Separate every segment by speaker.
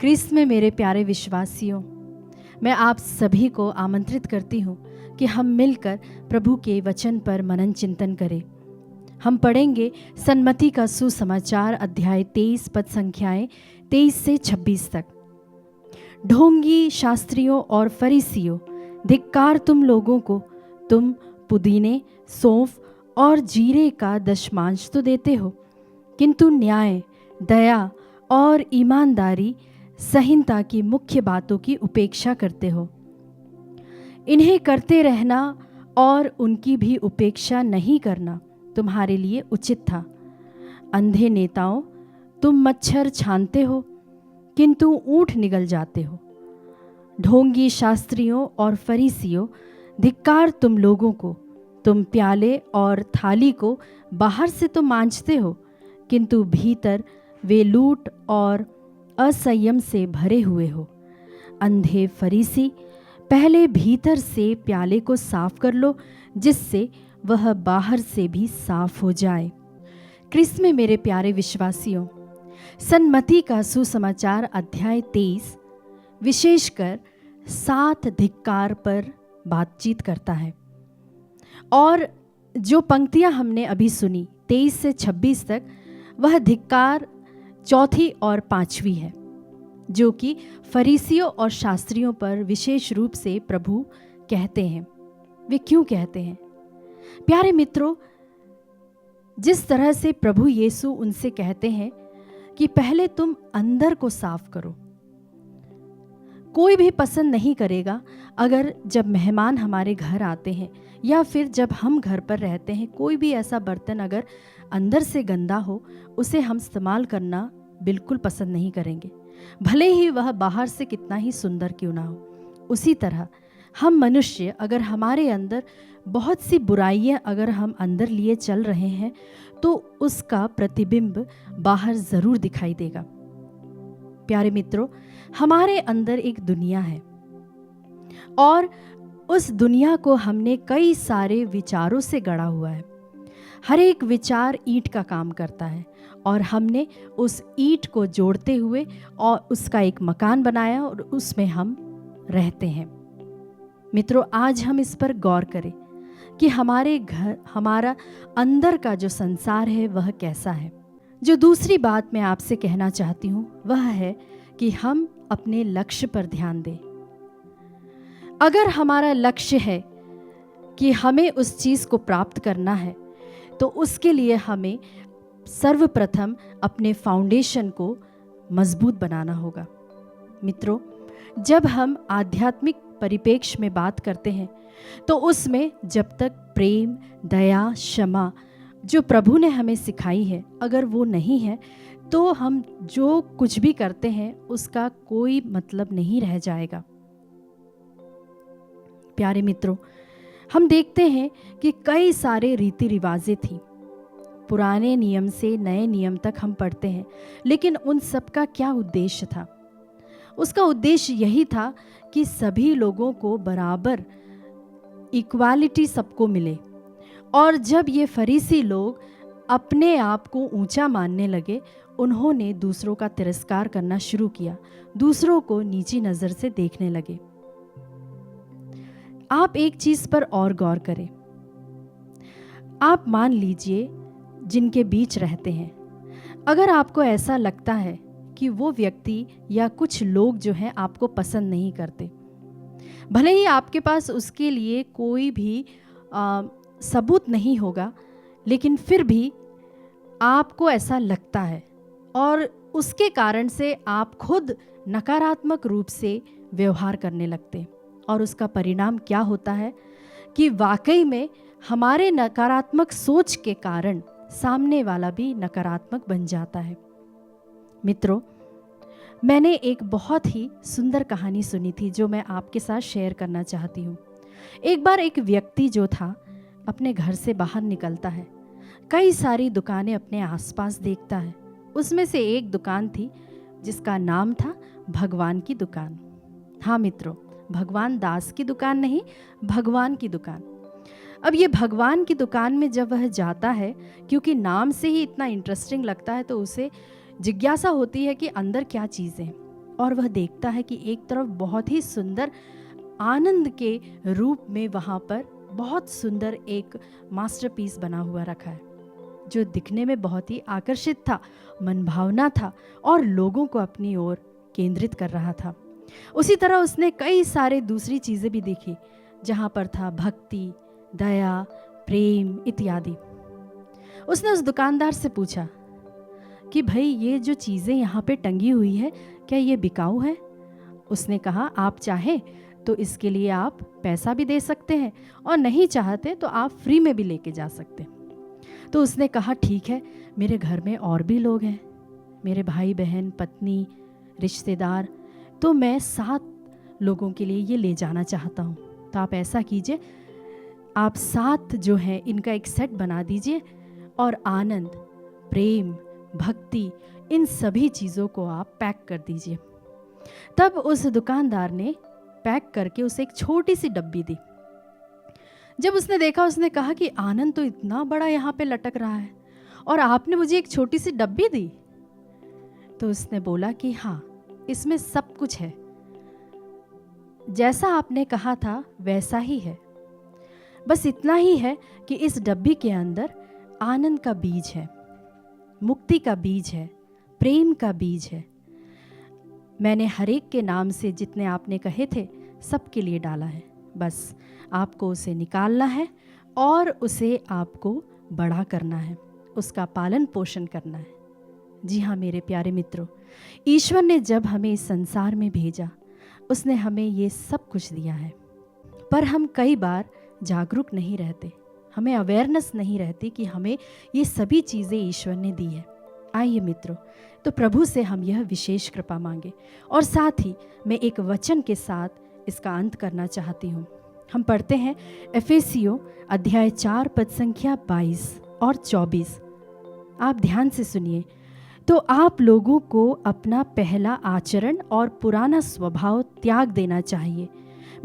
Speaker 1: क्रिस्त में मेरे प्यारे विश्वासियों, मैं आप सभी को आमंत्रित करती हूँ कि हम मिलकर प्रभु के वचन पर मनन चिंतन करें। हम पढ़ेंगे सन्मति का सुसमाचार अध्याय 23 पद संख्याएं 23 से 26 तक। ढोंगी शास्त्रियों और फरीसियों, धिक्कार तुम लोगों को! तुम पुदीने, सौंफ और जीरे का दशमांश तो देते हो, किंतु न्याय, दया और ईमानदारी संहिता की मुख्य बातों की उपेक्षा करते हो। इन्हें करते रहना और उनकी भी उपेक्षा नहीं करना तुम्हारे लिए उचित था। अंधे नेताओं, तुम मच्छर छानते हो किंतु ऊंट निगल जाते हो। ढोंगी शास्त्रियों और फरीसियों, धिक्कार तुम लोगों को! तुम प्याले और थाली को बाहर से तो मांजते हो, किंतु भीतर वे लूट और असंयम से भरे हुए हो। अंधे फरीसी, पहले भीतर से प्याले को साफ कर लो, जिससे वह बाहर से भी साफ हो जाए। क्रिस्त में मेरे प्यारे विश्वासियों, सन्मति का सुसमाचार अध्याय 23 विशेषकर 7 धिक्कार पर बातचीत करता है। और जो पंक्तियां हमने अभी सुनी 23 से 26 तक, वह धिक्कार चौथी और 5वीं है, जो कि फरीसियों और शास्त्रियों पर विशेष रूप से प्रभु कहते हैं। वे क्यों कहते हैं? प्यारे मित्रों, जिस तरह से प्रभु यीशु उनसे कहते हैं कि पहले तुम अंदर को साफ करो। कोई भी पसंद नहीं करेगा अगर जब मेहमान हमारे घर आते हैं या फिर जब हम घर पर रहते हैं, कोई भी ऐसा बर्तन अगर अंदर से गंदा हो, उसे हम इस्तेमाल करना बिल्कुल पसंद नहीं करेंगे, भले ही वह बाहर से कितना ही सुंदर क्यों ना हो। उसी तरह हम मनुष्य, अगर हमारे अंदर बहुत सी बुराइयां अगर हम अंदर लिए चल रहे हैं, तो उसका प्रतिबिंब बाहर ज़रूर दिखाई देगा। प्यारे मित्रों, हमारे अंदर एक दुनिया है और उस दुनिया को हमने कई सारे विचारों से गढ़ा हुआ है। हर एक विचार ईंट का काम करता है और हमने उस ईंट को जोड़ते हुए और उसका एक मकान बनाया और उसमें हम रहते हैं। मित्रों, आज हम इस पर गौर करें कि हमारे घर, हमारा अंदर का जो संसार है वह कैसा है। जो दूसरी बात मैं आपसे कहना चाहती हूँ वह है कि हम अपने लक्ष्य पर ध्यान दें। अगर हमारा लक्ष्य है कि हमें उस चीज़ को प्राप्त करना है, तो उसके लिए हमें सर्वप्रथम अपने फाउंडेशन को मजबूत बनाना होगा। मित्रों, जब हम आध्यात्मिक परिप्रेक्ष्य में बात करते हैं, तो उसमें जब तक प्रेम, दया, क्षमा जो प्रभु ने हमें सिखाई है, अगर वो नहीं है, तो हम जो कुछ भी करते हैं उसका कोई मतलब नहीं रह जाएगा। प्यारे मित्रों, हम देखते हैं कि कई सारे रीति रिवाजें थी। पुराने नियम से नए नियम तक हम पढ़ते हैं, लेकिन उन सब का क्या उद्देश्य था? उसका उद्देश्य यही था कि सभी लोगों को बराबर इक्वालिटी सबको मिले। और जब ये फरीसी लोग अपने आप को ऊंचा मानने लगे, उन्होंने दूसरों का तिरस्कार करना शुरू किया, दूसरों को नीची नज़र से देखने लगे। आप एक चीज़ पर और गौर करें। आप मान लीजिए जिनके बीच रहते हैं, अगर आपको ऐसा लगता है कि वो व्यक्ति या कुछ लोग जो हैं आपको पसंद नहीं करते, भले ही आपके पास उसके लिए कोई भी सबूत नहीं होगा, लेकिन फिर भी आपको ऐसा लगता है और उसके कारण से आप खुद नकारात्मक रूप से व्यवहार करने लगते। और उसका परिणाम क्या होता है कि वाकई में हमारे नकारात्मक सोच के कारण सामने वाला भी नकारात्मक बन जाता है। मित्रों, मैंने एक बहुत ही सुंदर कहानी सुनी थी जो मैं आपके साथ शेयर करना चाहती हूँ। एक बार एक व्यक्ति जो था अपने घर से बाहर निकलता है, कई सारी दुकानें अपने आसपास देखता है। उसमें से एक दुकान थी जिसका नाम था भगवान की दुकान। हाँ मित्रों, भगवान दास की दुकान नहीं, भगवान की दुकान। अब ये भगवान की दुकान में जब वह जाता है, क्योंकि नाम से ही इतना इंटरेस्टिंग लगता है, तो उसे जिज्ञासा होती है कि अंदर क्या चीज़ है। और वह देखता है कि एक तरफ बहुत ही सुंदर आनंद के रूप में वहाँ पर बहुत सुंदर एक मास्टरपीस बना हुआ रखा है, जो दिखने में बहुत ही आकर्षित था, मनभावना था और लोगों को अपनी ओर केंद्रित कर रहा था। उसी तरह उसने कई सारे दूसरी चीज़ें भी देखी, जहाँ पर था भक्ति, दया, प्रेम इत्यादि। उसने उस दुकानदार से पूछा कि भाई ये जो चीज़ें यहाँ पे टंगी हुई है, क्या ये बिकाऊ है? उसने कहा, आप चाहें तो इसके लिए आप पैसा भी दे सकते हैं और नहीं चाहते तो आप फ्री में भी लेके जा सकते हैं। तो उसने कहा, ठीक है, मेरे घर में और भी लोग हैं, मेरे भाई बहन, पत्नी, रिश्तेदार, तो मैं 7 लोगों के लिए ये ले जाना चाहता हूँ। तो आप ऐसा कीजिए, आप 7 जो हैं इनका एक सेट बना दीजिए और आनंद, प्रेम, भक्ति, इन सभी चीज़ों को आप पैक कर दीजिए। तब उस दुकानदार ने पैक करके उसे एक छोटी सी डब्बी दी। जब उसने देखा, उसने कहा कि आनंद तो इतना बड़ा यहाँ पे लटक रहा है और आपने मुझे एक छोटी सी डब्बी दी। तो उसने बोला कि हाँ, इसमें सब कुछ है, जैसा आपने कहा था वैसा ही है। बस इतना ही है कि इस डब्बी के अंदर आनंद का बीज है, मुक्ति का बीज है, प्रेम का बीज है। मैंने हर एक के नाम से जितने आपने कहे थे सबके लिए डाला है। बस आपको उसे निकालना है और उसे आपको बड़ा करना है, उसका पालन पोषण करना है। जी हाँ मेरे प्यारे मित्रों, ईश्वर ने जब हमें इस संसार में भेजा, उसने हमें ये सब कुछ दिया है, पर हम कई बार जागरूक नहीं रहते, हमें अवेयरनेस नहीं रहती कि हमें ये सभी चीज़ें ईश्वर ने दी है। आइए मित्रों, तो प्रभु से हम यह विशेष कृपा मांगे। और साथ ही मैं एक वचन के साथ इसका अंत करना चाहती हूँ। हम पढ़ते हैं एफेसियों अध्याय 4 पद संख्या 22 और 24। आप ध्यान से सुनिए। तो आप लोगों को अपना पहला आचरण और पुराना स्वभाव त्याग देना चाहिए।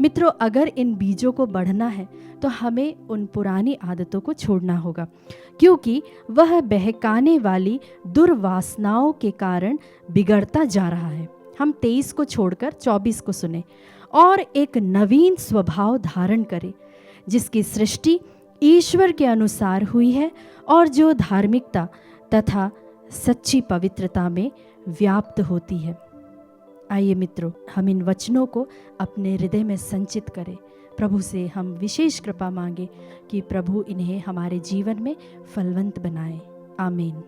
Speaker 1: मित्रों, अगर इन बीजों को बढ़ना है तो हमें उन पुरानी आदतों को छोड़ना होगा, क्योंकि वह बहकाने वाली दुर्वासनाओं के कारण बिगड़ता जा रहा है। हम 23 को छोड़कर 24 को सुने। और एक नवीन स्वभाव धारण करें, जिसकी सृष्टि ईश्वर के अनुसार हुई है और जो धार्मिकता तथा सच्ची पवित्रता में व्याप्त होती है। आइए मित्रों, हम इन वचनों को अपने हृदय में संचित करें। प्रभु से हम विशेष कृपा मांगे कि प्रभु इन्हें हमारे जीवन में फलवंत बनाए। आमीन।